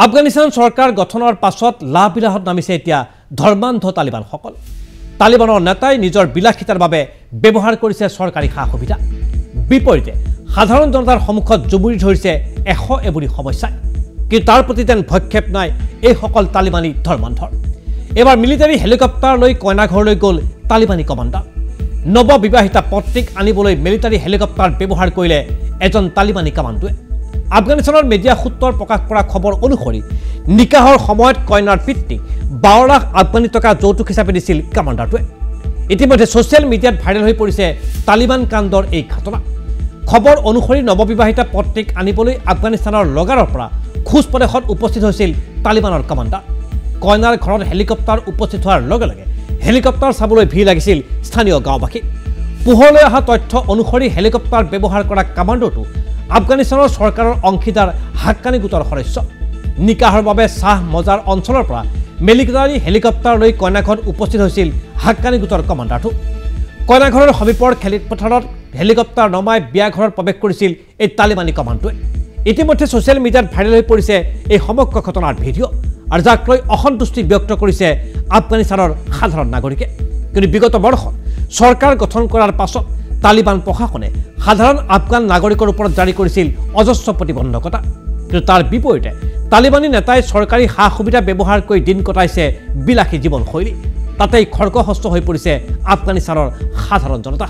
আফগানিস্তান সৰকাৰ গঠনেৰ পাছত লাভবিলাহত নামিছে এতিয়া ধৰ্মান্ধ তালিবানসকল। তালিবানৰ নেতাই নিজৰ বিলাসিতাৰ বাবে ব্যৱহাৰ কৰিছে সৰকাৰী সা সুবিধা। বিপৰীতে সাধাৰণ জনতাৰ সন্মুখত জুমুৰি ধৰিছে এবুৰি সমস্যাই। কিন্তু তাৰ প্ৰতি তেন ভক্ষেপ নাই এইসকল তালিবানী ধৰ্মান্ধৰ। এবাৰ মিলিটাৰী হেলিকপ্টাৰ লৈ কইনাঘৰলৈ গ'ল তালিবানী কমাণ্ডাৰ। নৱবিবাহিতা পত্নীক আনিবলৈ মিলিটাৰী হেলিকপ্টাৰ ব্যৱহাৰ কৰিলে এজন তালিবানী কমাণ্ডোৱে। আফগানিস্তানৰ মিডিয়া সূত্ৰৰ প্ৰকাশ কৰা খবৰ অনুসৰি নিকাহৰ সময়ত কইনাৰ পিতৃক 12 লাখ আফগানী টকা যৌতুক হিচাপে দিছিল কমাণ্ডাৰটোৱে। ইতিমধ্যে ছ'চিয়েল মিডিয়াত ভাইৰেল হৈ পৰিছে তালিবান কাণ্ডৰ এই ঘটনা। খবৰ অনুসৰি নৱবিবাহিতা পত্নীক আনিবলৈ আফগানিস্তানৰ লগাৰৰ পৰা খোজ প্ৰদেশত উপস্থিত হৈছিল তালিবানৰ কমাণ্ডাৰ। কইনাৰ ঘৰত হেলিকপ্টাৰ উপস্থিত হোৱাৰ লগে লগে হেলিকপ্টাৰ চাবলৈ ভিৰ লাগিছিল স্থানীয় গাঁওবাসী। পোহৰলৈ অহা তথ্য অনুসৰি হেলিকপ্টাৰ ব্যৱহাৰ কৰা কমাণ্ডোটো আফগানিস্তানৰ চৰকাৰৰ অংশীদাৰ হাক্কানী গোটৰ সদস্য। নিকাহৰ বাবে চাহ মজাৰ অঞ্চলৰ পৰা মিলিটাৰী হেলিকপ্টাৰ লৈ কইনাঘৰত উপস্থিত হৈছিল হাক্কানী গোটৰ কমাণ্ডাৰটো। কইনাঘৰৰ সমীপৰ খেলিপথাৰত হেলিকপ্টাৰ নমাই বিয়াঘৰত প্ৰৱেশ কৰিছিল এই তালিবানী কমাণ্ডোৱে। ইতিমধ্যে ছ'চিয়েল মিডিয়াত ভাইৰেল হৈ পৰিছে এই সমগ্ৰ ঘটনাৰ ভিডিঅ' আৰু যাক লৈ অসন্তুষ্টি ব্যক্ত কৰিছে আফগানিস্তানৰ সাধাৰণ নাগৰিকে। কিন্তু বিগত বৰ্ষত চৰকাৰ গঠন কৰাৰ পাছত তালিবান প্ৰশাসনে সাধাৰণ আফগান নাগৰিকৰ ওপৰত জাৰি কৰিছিল অজস্ৰ প্ৰতিবন্ধকতা। কিন্তু তাৰ বিপৰীতে তালিবানী নেতাই চৰকাৰী সা সুবিধা ব্যৱহাৰ কৰি দিন কটাইছে বিলাসী জীৱনশৈলী। তাতেই খৰ্গহস্ত হৈ পৰিছে আফগানিস্তানৰ সাধাৰণ জনতা।